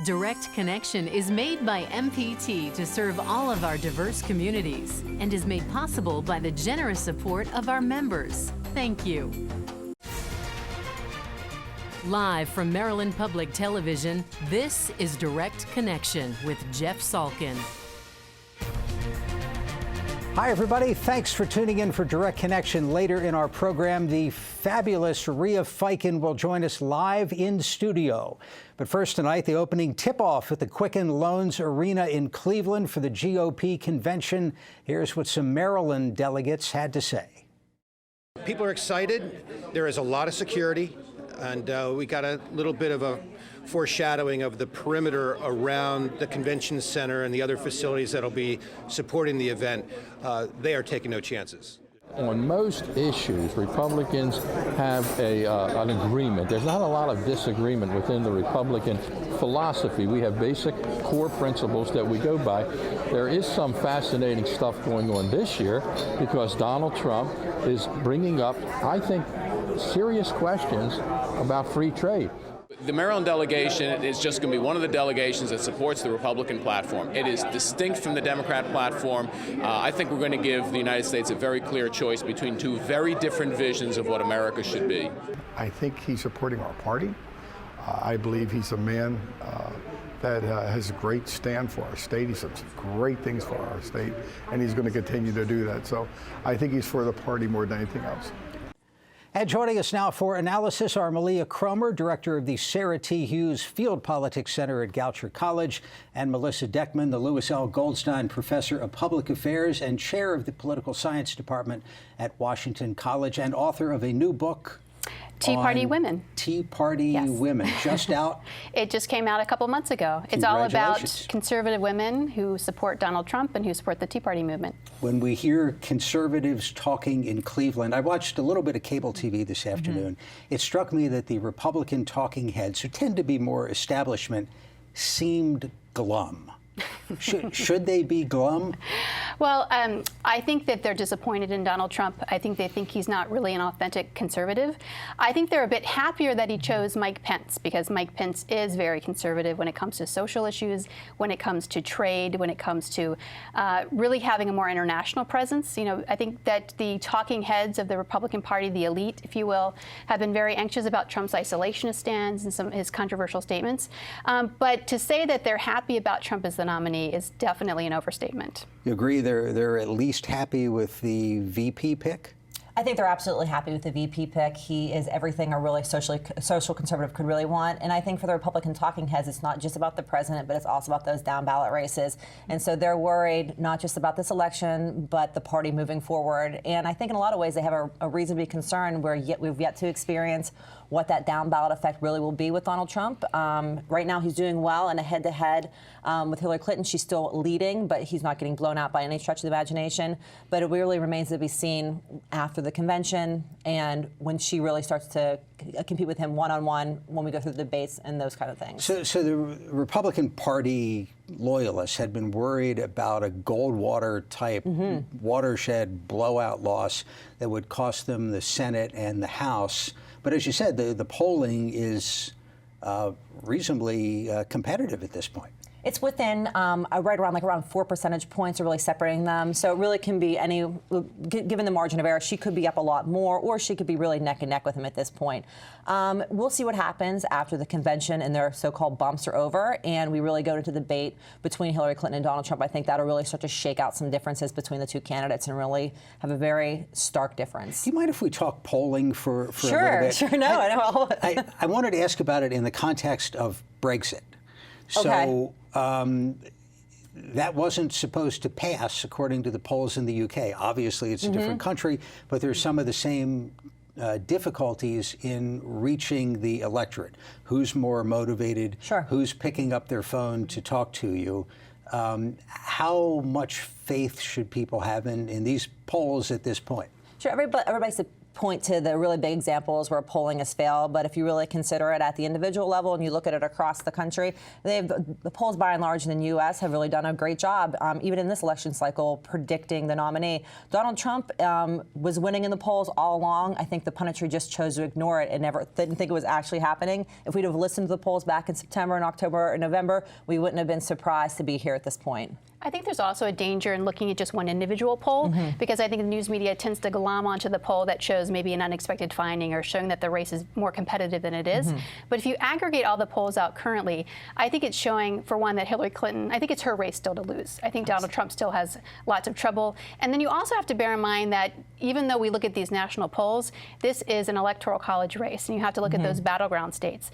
Direct Connection is made by MPT to serve all of our diverse communities and is made possible by the generous support of our members. Thank you. Live from Maryland Public Television, this is Direct Connection with Jeff Salkin. Hi, everybody. Thanks for tuning in for Direct Connection. Later in our program, the fabulous Rhea Fiken will join us live in studio. But first tonight, the opening tip-off at the Quicken Loans Arena in Cleveland for the GOP convention. Here's what some Maryland delegates had to say. People are excited. There is a lot of security, and we got a little bit of a foreshadowing of the perimeter around the convention center and the other facilities that'll be supporting the event. They are taking no chances. On most issues, Republicans have an agreement. There's not a lot of disagreement within the Republican philosophy. We have basic core principles that we go by. There is some fascinating stuff going on this year because Donald Trump is bringing up, I think, serious questions about free trade. The Maryland delegation is just going to be one of the delegations that supports the Republican platform. It is distinct from the Democrat platform. I think we're going to give the United States a very clear choice between two very different visions of what America should be. I think he's supporting our party. I believe he's a man that has a great stand for our state. He's done some great things for our state, and he's going to continue to do that. So I think he's for the party more than anything else. And joining us now for analysis are Malia Cromer, director of the Sarah T. Hughes Field Politics Center at Goucher College, and Melissa Deckman, the Louis L. Goldstein Professor of Public Affairs and chair of the Political Science Department at Washington College, and author of a new book, Tea Party Women. Tea Party Women, just out. It just came out a couple months ago. It's all about conservative women who support Donald Trump and who support the Tea Party movement. When we hear conservatives talking in Cleveland, I watched a little bit of cable TV this afternoon. It struck me that the Republican talking heads, who tend to be more establishment, seemed glum. Should they be glum? Well, I think that they're disappointed in Donald Trump. I think they think he's not really an authentic conservative. I think they're a bit happier that he chose Mike Pence, because Mike Pence is very conservative when it comes to social issues, when it comes to trade, when it comes to really having a more international presence. You know, I think that the talking heads of the Republican Party, the elite, if you will, have been very anxious about Trump's isolationist stance and some of his controversial statements. But to say that they're happy about Trump as the nominee is definitely an overstatement. You agree they're at least happy with the VP pick? I think they're absolutely happy with the VP pick. He is everything a really social conservative could really want. And I think for the Republican talking heads, it's not just about the president, but it's also about those down ballot races. And so they're worried not just about this election, but the party moving forward. And I think in a lot of ways they have a reason to be concerned where we've yet to experience what that down ballot effect really will be with Donald Trump. Right now he's doing well in a head-to-head with Hillary Clinton. She's still leading, but he's not getting blown out by any stretch of the imagination. But it really remains to be seen after the convention and when she really starts to compete with him one-on-one when we go through the debates and those kind of things. So the Republican Party loyalists had been worried about a Goldwater type watershed blowout loss that would cost them the Senate and the House. But as you said, the polling is reasonably competitive at this point. It's within right around 4 percentage points are really separating them. So it really can be any, given the margin of error, she could be up a lot more, or she could be really neck and neck with him at this point. We'll see what happens after the convention and their so-called bumps are over, and we really go into the debate between Hillary Clinton and Donald Trump. I think that'll really start to shake out some differences between the two candidates and really have a very stark difference. Do you mind if we talk polling for a little bit? Sure, no. I wanted to ask about it in the context of Brexit. So that wasn't supposed to pass, according to the polls in the UK. Obviously, it's a different country, but there's some of the same difficulties in reaching the electorate. Who's more motivated? Sure. Who's picking up their phone to talk to you? How much faith should people have in these polls at this point? Sure, everybody's point to the really big examples where polling has failed, but if you really consider it at the individual level and you look at it across the country, the polls by and large in the U.S. have really done a great job, even in this election cycle, predicting the nominee. Donald Trump was winning in the polls all along. I think the punditry just chose to ignore it and never didn't think it was actually happening. If we'd have listened to the polls back in September and October and November, we wouldn't have been surprised to be here at this point. I think there's also a danger in looking at just one individual poll, because I think the news media tends to glom onto the poll that shows maybe an unexpected finding or showing that the race is more competitive than it is. But if you aggregate all the polls out currently, I think it's showing, for one, that Hillary Clinton, I think it's her race still to lose. I think Donald Trump still has lots of trouble. And then you also have to bear in mind that even though we look at these national polls, this is an electoral college race, and you have to look at those battleground states.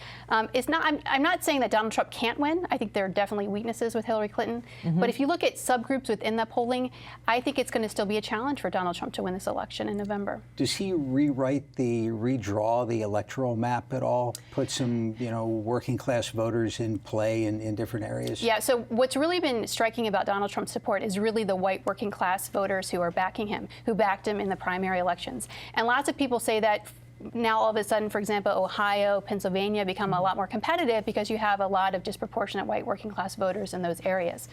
It's not. I'm not saying that Donald Trump can't win. I think there are definitely weaknesses with Hillary Clinton. But if you look at subgroups within the polling, I think it's going to still be a challenge for Donald Trump to win this election in November. Does he redraw the electoral map at all? Put some, working class voters in play in different areas? Yeah, so what's really been striking about Donald Trump's support is really the white working class voters who are backing him, who backed him in the primary elections. And lots of people say that now all of a sudden, for example, Ohio, Pennsylvania become a lot more competitive because you have a lot of disproportionate white working class voters in those areas.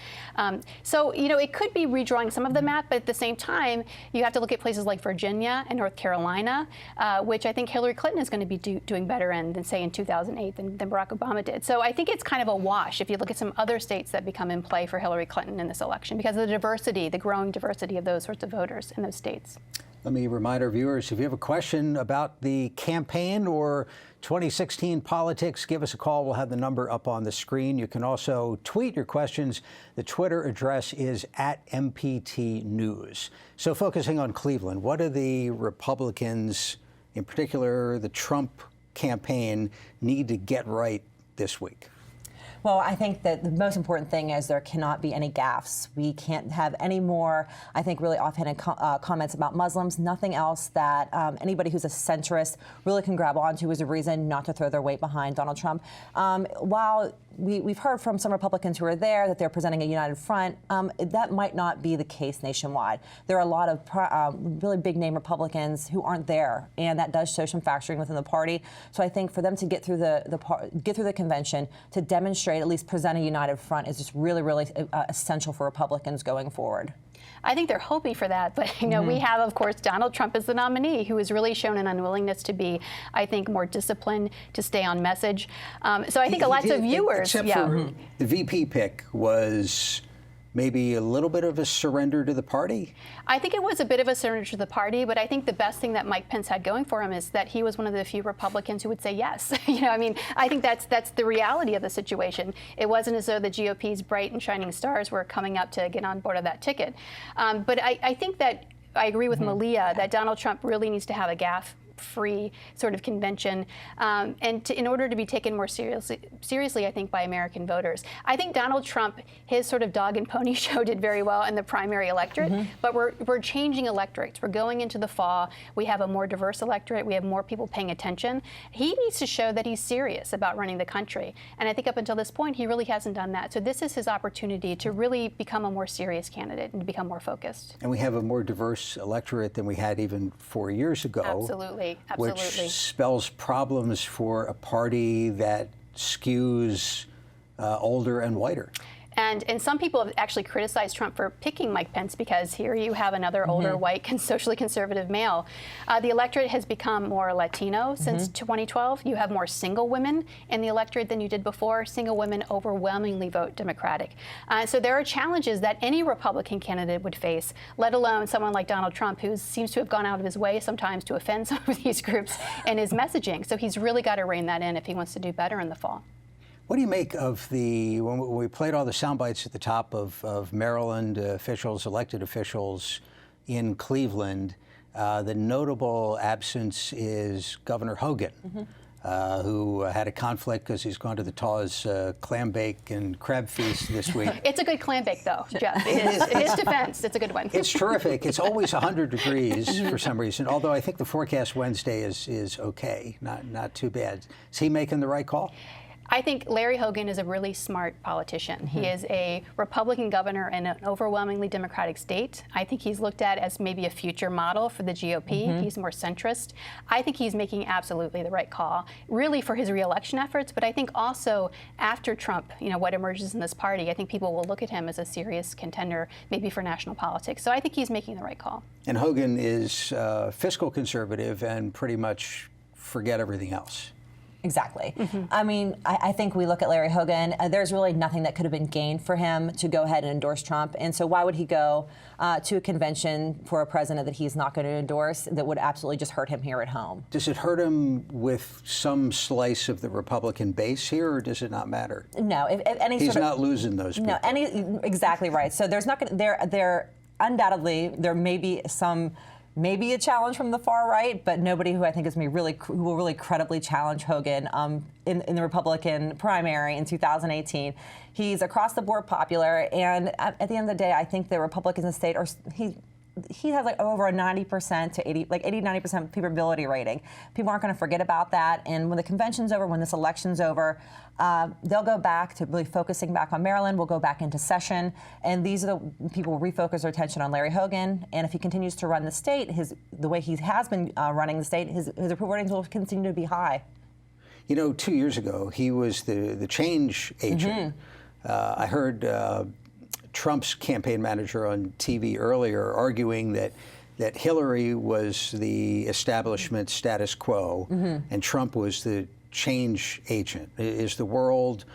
So, it could be redrawing some of the map, but at the same time, you have to look at places like Virginia and North Carolina, which I think Hillary Clinton is going to be doing better in than, say, in 2008 than Barack Obama did. So I think it's kind of a wash if you look at some other states that become in play for Hillary Clinton in this election because of the diversity, the growing diversity of those sorts of voters in those states. Let me remind our viewers, if you have a question about the campaign or 2016 politics, give us a call. We'll have the number up on the screen. You can also tweet your questions. The Twitter address is @MPT News. So focusing on Cleveland, what do the Republicans, in particular the Trump campaign, need to get right this week? Well, I think that the most important thing is there cannot be any gaffes. We can't have any more, I think, really offhanded comments about Muslims. Nothing else that anybody who's a centrist really can grab onto as a reason not to throw their weight behind Donald Trump. While we've heard from some Republicans who are there that they're presenting a united front, that might not be the case nationwide. There are a lot of really big-name Republicans who aren't there, and that does show some fracturing within the party. So I think for them to get through the convention, to demonstrate, at least present a united front, is just really, really essential for Republicans going forward. I think they're hoping for that, but we have, of course, Donald Trump as the nominee, who has really shown an unwillingness to be, I think, more disciplined, to stay on message. So I think lots of viewers, except for the VP pick was maybe a little bit of a surrender to the party? I think it was a bit of a surrender to the party, but I think the best thing that Mike Pence had going for him is that he was one of the few Republicans who would say yes. I think that's the reality of the situation. It wasn't as though the GOP's bright and shining stars were coming up to get on board of that ticket. But I think that I agree with Malia that Donald Trump really needs to have a gaffe-free sort of convention, and in order to be taken more seriously, I think, by American voters. I think Donald Trump, his sort of dog and pony show did very well in the primary electorate, but we're changing electorates. We're going into the fall. We have a more diverse electorate. We have more people paying attention. He needs to show that he's serious about running the country, and I think up until this point, he really hasn't done that. So this is his opportunity to really become a more serious candidate and to become more focused. And we have a more diverse electorate than we had even 4 years ago. Absolutely. Which spells problems for a party that skews older and whiter. And some people have actually criticized Trump for picking Mike Pence because here you have another older, white, socially conservative male. The electorate has become more Latino since 2012. You have more single women in the electorate than you did before. Single women overwhelmingly vote Democratic. So there are challenges that any Republican candidate would face, let alone someone like Donald Trump, who seems to have gone out of his way sometimes to offend some of these groups in his messaging. So he's really got to rein that in if he wants to do better in the fall. What do you make of when we played all the sound bites at the top of Maryland officials, elected officials in Cleveland? The notable absence is Governor Hogan, who had a conflict because he's gone to the Taw's clam bake and crab feast this week. It's a good clam bake, though, Jeff. In his defense, it's a good one. It's terrific. It's always 100 degrees for some reason, although I think the forecast Wednesday is okay, not too bad. Is he making the right call? I think Larry Hogan is a really smart politician. He is a Republican governor in an overwhelmingly Democratic state. I think he's looked at as maybe a future model for the GOP. He's more centrist. I think he's making absolutely the right call, really for his reelection efforts, but I think also after Trump, what emerges in this party, I think people will look at him as a serious contender, maybe for national politics. So I think he's making the right call. And Hogan is fiscal conservative and pretty much forget everything else. Exactly. I mean, I think we look at Larry Hogan, there's really nothing that could have been gained for him to go ahead and endorse Trump. And so why would he go to a convention for a president that he's not going to endorse that would absolutely just hurt him here at home? Does it hurt him with some slice of the Republican base here, or does it not matter? No. If any he's sort of, not losing those people. No, exactly right. So there's not going to, there undoubtedly, there may be maybe a challenge from the far right, but nobody who I think who will really credibly challenge Hogan in the Republican primary in 2018. He's across the board popular, and at the end of the day, I think the Republicans in the state he has like over a 90% to 80-90% favorability rating. People aren't going to forget about that. And when the convention's over, when this election's over, they'll go back to really focusing back on Maryland. We'll go back into session. And these are the people who will refocus their attention on Larry Hogan. And if he continues to run the state, the way he has been running the state, his approval ratings will continue to be high. 2 years ago, he was the change agent. I heard Trump's campaign manager on TV earlier arguing that Hillary was the establishment status quo and Trump was the change agent. Is the world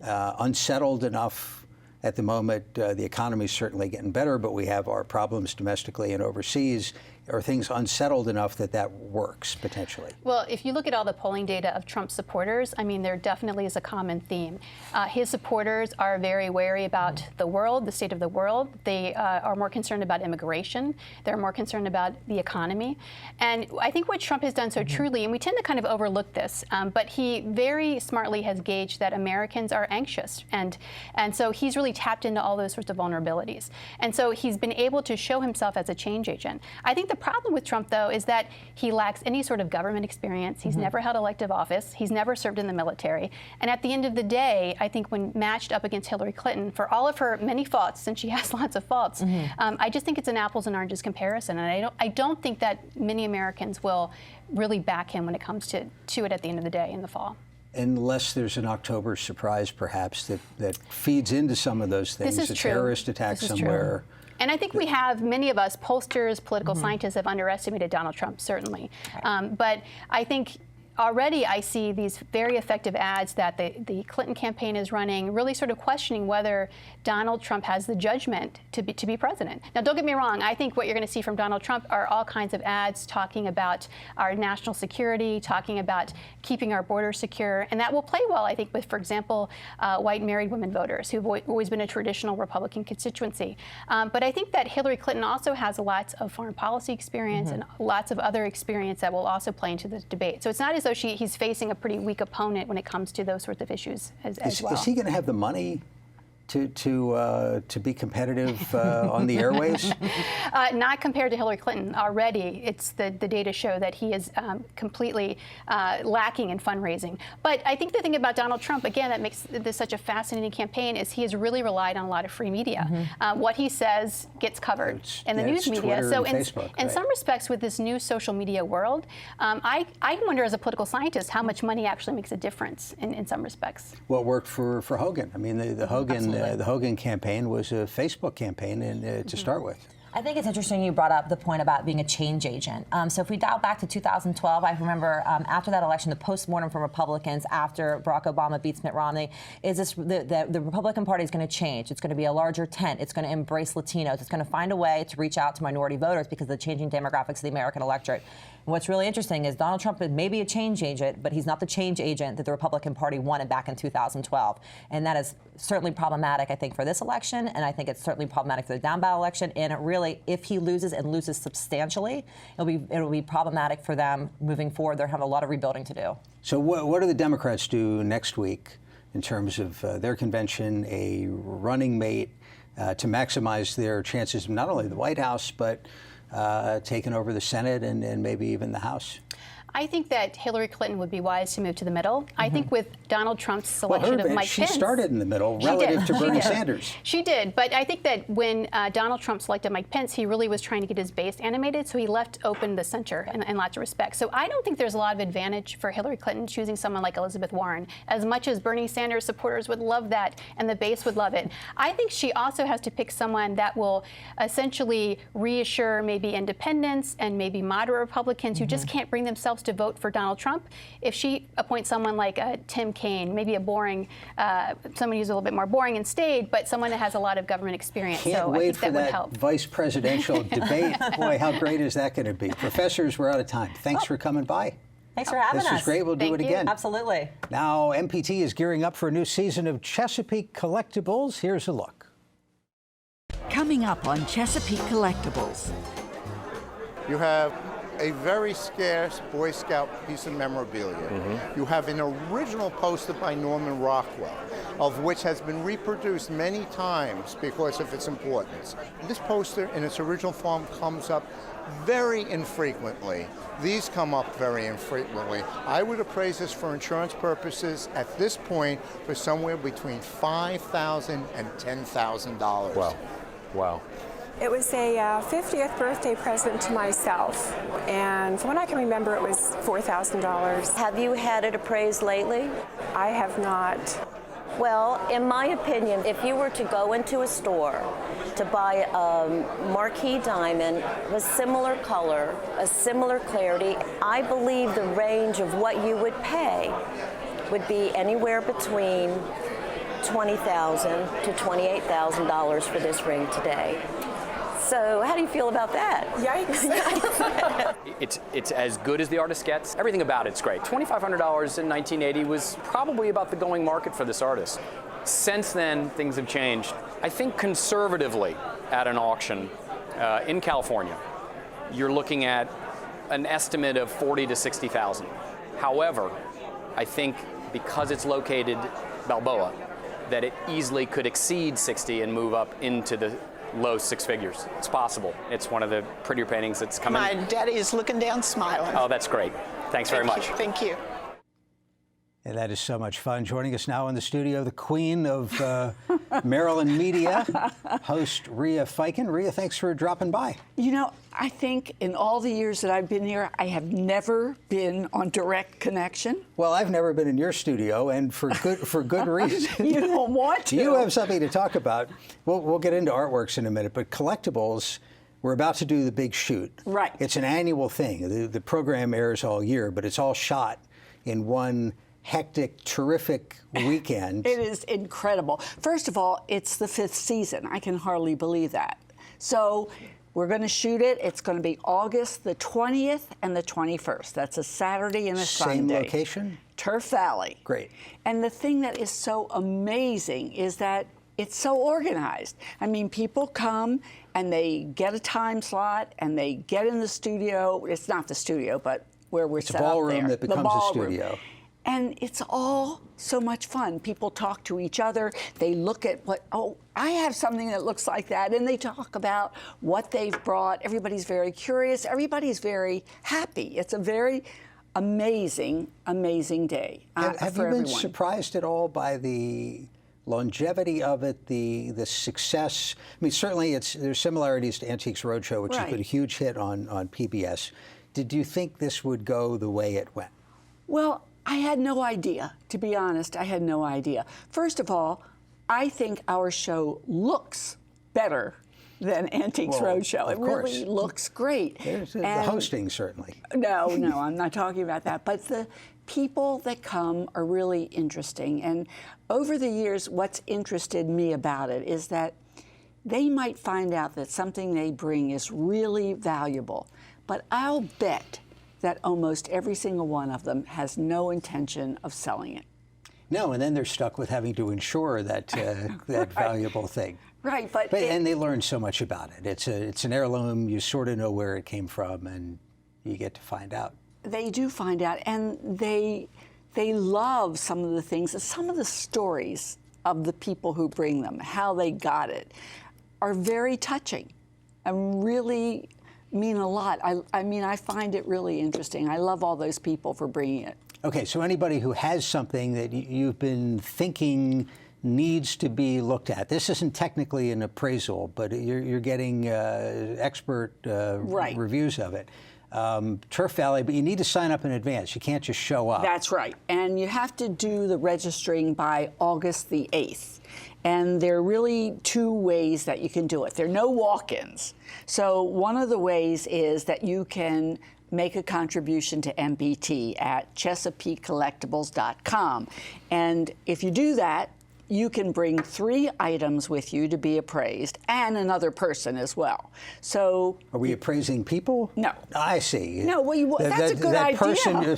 unsettled enough at the moment? The economy's certainly getting better, but we have our problems domestically and overseas. Are things unsettled enough that works, potentially? Well, if you look at all the polling data of Trump's supporters, I mean, there definitely is a common theme. His supporters are very wary about the world, the state of the world. They are more concerned about immigration. They're more concerned about the economy. And I think what Trump has done so truly, and we tend to kind of overlook this, but he very smartly has gauged that Americans are anxious. And so he's really tapped into all those sorts of vulnerabilities. And so he's been able to show himself as a change agent. I think the problem with Trump, though, is that he lacks any sort of government experience. He's never held elective office. He's never served in the military. And at the end of the day, I think when matched up against Hillary Clinton, for all of her many faults, and she has lots of faults, I just think it's an apples and oranges comparison. And I don't think that many Americans will really back him when it comes to it at the end of the day in the fall. Unless there's an October surprise, perhaps, that feeds into some of those things. This is true. Terrorist attack somewhere. True. And I think we have, many of us, pollsters, political scientists, have underestimated Donald Trump, certainly. Right. But I think already I see these very effective ads that the Clinton campaign is running, really sort of questioning whether Donald Trump has the judgment to be president. Now, don't get me wrong. I think what you're going to see from Donald Trump are all kinds of ads talking about our national security, talking about keeping our borders secure. And that will play well, I think, with, for example, white married women voters who've always been a traditional Republican constituency. But I think that Hillary Clinton also has lots of foreign policy experience and lots of other experience that will also play into the debate. So it's not as though he's facing a pretty weak opponent when it comes to those sorts of issues as well. Is he going to have the money to be competitive on the airways? Not compared to Hillary Clinton. Already, it's the data show that he is completely lacking in fundraising. But I think the thing about Donald Trump, again, that makes this such a fascinating campaign is he has really relied on a lot of free media. What he says gets covered in the news media. Twitter So and Facebook, in some respects, with this new social media world, I wonder as a political scientist how much money actually makes a difference in some respects. Well, it worked for Hogan. I mean, the Hogan. The Hogan campaign was a Facebook campaign to start with. I think it's interesting you brought up the point about being a change agent. So if we dial back to 2012, I remember after that election, the postmortem from Republicans after Barack Obama beats Mitt Romney is this: the Republican Party is going to change. It's going to be a larger tent. It's going to embrace Latinos. It's going to find a way to reach out to minority voters because of the changing demographics of the American electorate. And what's really interesting is Donald Trump is maybe a change agent, but he's not the change agent that the Republican Party wanted back in 2012. And that is certainly problematic, I think, for this election, and I think it's certainly problematic for the down ballot election. And it really, if he loses and loses substantially, it'll be problematic for them moving forward. They're having a lot of rebuilding to do. So what do the Democrats do next week in terms of their convention, a running mate to maximize their chances of not only the White House, but taking over the Senate and maybe even the House? I think that Hillary Clinton would be wise to move to the middle. I think with Donald Trump's selection of Mike she Pence. She started in the middle relative to Bernie Sanders. She did, but I think that when Donald Trump selected Mike Pence, he really was trying to get his base animated, so he left open the center in lots of respects. So I don't think there's a lot of advantage for Hillary Clinton choosing someone like Elizabeth Warren, as much as Bernie Sanders supporters would love that and the base would love it. I think she also has to pick someone that will essentially reassure maybe independents and maybe moderate Republicans who just can't bring themselves to vote for Donald Trump. If she appoints someone like Tim Kaine, maybe a boring, someone who's a little bit more boring and staid, but someone that has a lot of government experience. Can't wait for that vice presidential debate. Boy, how great is that going to be? Professors, we're out of time. Thanks for coming by. Thanks for having us. This was great. We'll do it again. Absolutely. Now, MPT is gearing up for a new season of Chesapeake Collectibles. Here's a look. Coming up on Chesapeake Collectibles. You have a very scarce Boy Scout piece of memorabilia. You have an original poster by Norman Rockwell, of which has been reproduced many times because of its importance. This poster in its original form comes up very infrequently. These come up very infrequently. I would appraise this for insurance purposes at this point for somewhere between $5,000 and $10,000. Wow. Wow. It was a 50th birthday present to myself, and from what I can remember, it was $4,000. Have you had it appraised lately? I have not. Well, in my opinion, if you were to go into a store to buy a marquee diamond of a similar color, a similar clarity, I believe the range of what you would pay would be anywhere between $20,000 to $28,000 for this ring today. So how do you feel about that? Yikes. It's as good as the artist gets. Everything about it's great. $2,500 in 1980 was probably about the going market for this artist. Since then, things have changed. I think conservatively at an auction in California, you're looking at an estimate of $40,000 to $60,000. However, I think because it's located Balboa, that it easily could exceed 60 and move up into the low six figures. It's possible. It's one of the prettier paintings that's coming. My daddy is looking down smiling. Oh, that's great. Thanks very much. Thank you. And that is so much fun. Joining us now in the studio, the queen of Maryland media, host Rhea Fiken. Rhea, thanks for dropping by. You know, I think in all the years that I've been here, I have never been on Direct Connection. Well, I've never been in your studio, and for good reason. You don't want to. You have something to talk about. We'll get into artworks in a minute, but collectibles, we're about to do the big shoot. Right. It's an annual thing. The program airs all year, but it's all shot in one hectic, terrific weekend. It is incredible. First of all, it's the 5th season. I can hardly believe that. So we're going to shoot it. It's going to be August the 20th and the 21st. That's a Saturday and a Sunday. Same location? Turf Valley. Great. And the thing that is so amazing is that it's so organized. I mean, people come and they get a time slot and they get in the studio. It's not the studio, but where we're set up there. It's a ballroom that becomes a studio. And it's all so much fun. People talk to each other. They look at I have something that looks like that. And they talk about what they've brought. Everybody's very curious. Everybody's very happy. It's a very amazing, amazing day Have you been surprised at all by the longevity of it, the success? I mean, certainly there's similarities to Antiques Roadshow, which has been a huge hit on PBS. Did you think this would go the way it went? Well, I had no idea, to be honest. I had no idea. First of all, I think our show looks better than Antiques Roadshow. It really looks great. The hosting, certainly. No, I'm not talking about that. But the people that come are really interesting. And over the years, what's interested me about it is that they might find out that something they bring is really valuable. But I'll bet that almost every single one of them has no intention of selling it. No, and then they're stuck with having to insure that that valuable thing. Right, and they learn so much about it. It's an heirloom. You sort of know where it came from, and you get to find out. They do find out, and they love some of the things, some of the stories of the people who bring them, how they got it, are very touching and really mean a lot. I mean, I find it really interesting. I love all those people for bringing it. Okay, so anybody who has something that you've been thinking needs to be looked at. This isn't technically an appraisal, but you're getting expert reviews of it. Turf Valley, but you need to sign up in advance. You can't just show up. That's right. And you have to do the registering by August the 8th. And there are really two ways that you can do it. There are no walk-ins. So one of the ways is that you can make a contribution to MPT at ChesapeakeCollectibles.com. And if you do that, you can bring 3 items with you to be appraised, and another person as well. So, are we appraising people? No. I see. No, well, that's a good idea.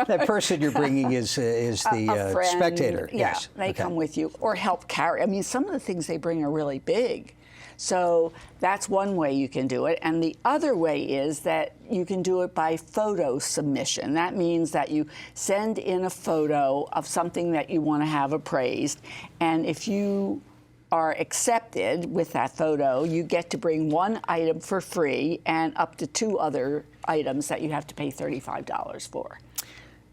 That person you're bringing is the friend, spectator. Yeah, yes. they come with you or help carry. I mean, some of the things they bring are really big. So that's one way you can do it. And the other way is that you can do it by photo submission. That means that you send in a photo of something that you want to have appraised. And if you are accepted with that photo, you get to bring 1 item for free and up to 2 other items that you have to pay $35 for.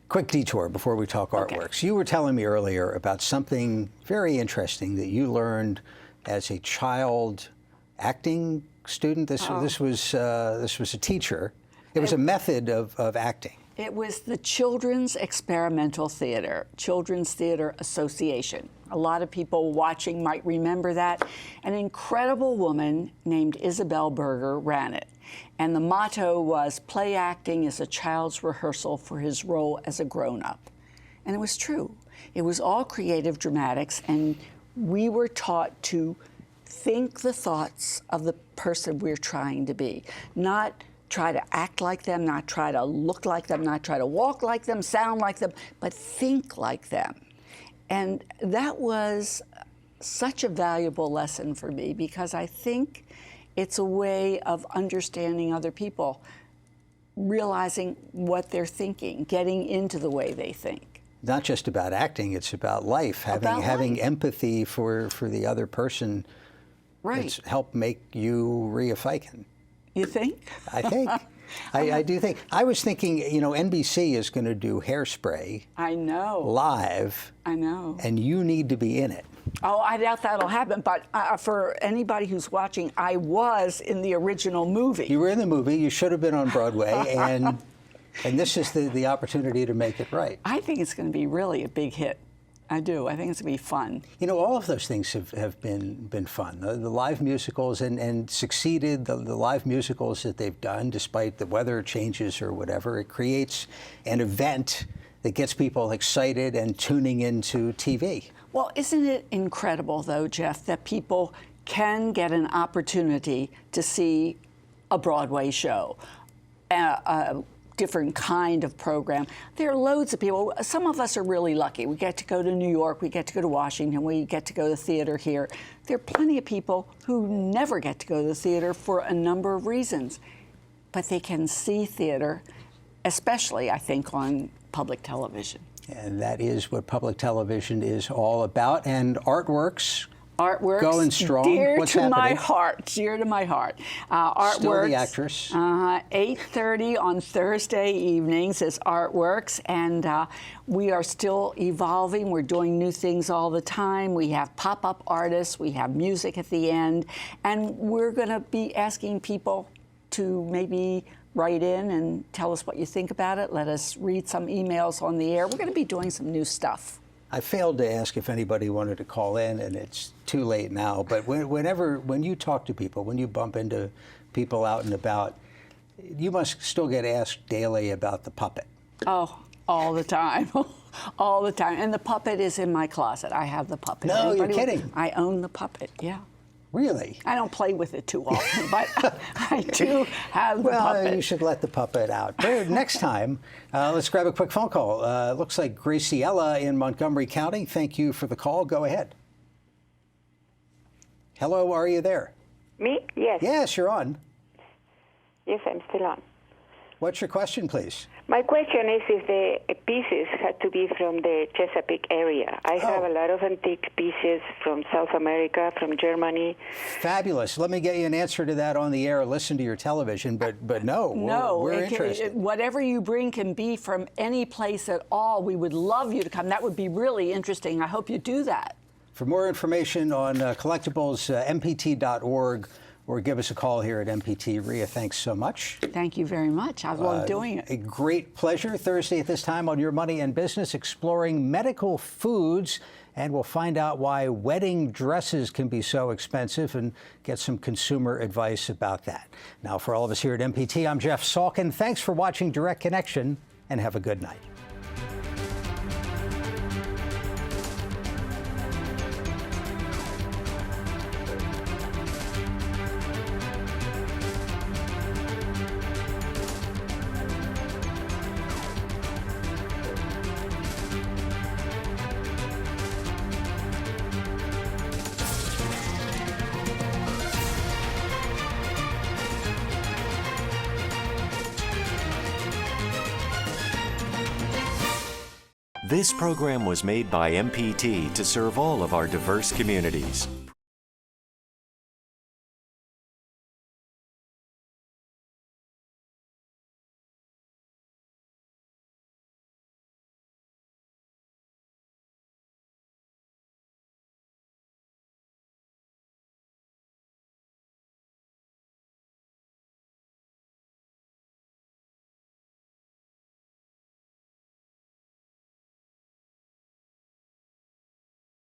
Quick detour before we talk artworks. You were telling me earlier about something very interesting that you learned as a child acting student. This was a teacher. It was a method of acting. It was the Children's Experimental Theater, Children's Theater Association. A lot of people watching might remember that. An incredible woman named Isabel Berger ran it. And the motto was, "Play acting is a child's rehearsal for his role as a grown-up." And it was true. It was all creative dramatics, and we were taught to think the thoughts of the person we're trying to be, not try to act like them, not try to look like them, not try to walk like them, sound like them, but think like them. And that was such a valuable lesson for me, because I think it's a way of understanding other people, realizing what they're thinking, getting into the way they think. Not just about acting, it's about life, having empathy for the other person. Right. It's helped make you Rhea Fiken. You think? I think. I do think. I was thinking, NBC is going to do Hairspray. I know. Live. I know. And you need to be in it. Oh, I doubt that'll happen. But for anybody who's watching, I was in the original movie. You were in the movie. You should have been on Broadway. And this is the opportunity to make it right. I think it's going to be really a big hit. I do. I think it's going to be fun. All of those things have been fun. The live musicals and succeeded, the live musicals that they've done, despite the weather changes or whatever, it creates an event that gets people excited and tuning into TV. Well, isn't it incredible, though, Jeff, that people can get an opportunity to see a Broadway show, a different kind of program? There are loads of people. Some of us are really lucky. We get to go to New York, we get to go to Washington, we get to go to the theater here. There are plenty of people who never get to go to the theater for a number of reasons. But they can see theater, especially, I think, on public television. And that is what public television is all about. And Artworks. Artworks, going strong. Dear What's to happening? my heart, dear to my heart. Artworks. Still the actress. 8:30 on Thursday evenings is Artworks, and we are still evolving. We're doing new things all the time. We have pop-up artists. We have music at the end, and we're going to be asking people to maybe write in and tell us what you think about it. Let us read some emails on the air. We're going to be doing some new stuff. I failed to ask if anybody wanted to call in, and it's too late now. But when you talk to people, when you bump into people out and about, you must still get asked daily about the puppet. Oh, all the time. All the time. And the puppet is in my closet. I have the puppet. No, you're kidding. I own the puppet, yeah. Really? I don't play with it too often, but I do have the puppet. Well, you should let the puppet out. Next time, let's grab a quick phone call. Looks like Graciela in Montgomery County. Thank you for the call. Go ahead. Hello, are you there? Me? Yes. Yes, you're on. Yes, I'm still on. What's your question, please? My question is if the pieces had to be from the Chesapeake area. I have a lot of antique pieces from South America, from Germany. Fabulous. Let me get you an answer to that on the air. Listen to your television, but no, we're interested. Whatever you bring can be from any place at all. We would love you to come. That would be really interesting. I hope you do that. For more information on collectibles, mpt.org. Or give us a call here at MPT. Rhea, thanks so much. Thank you very much. I love doing it. A great pleasure. Thursday at this time on Your Money and Business, exploring medical foods. And we'll find out why wedding dresses can be so expensive and get some consumer advice about that. Now, for all of us here at MPT, I'm Jeff Salkin. Thanks for watching Direct Connection, and have a good night. This program was made by MPT to serve all of our diverse communities.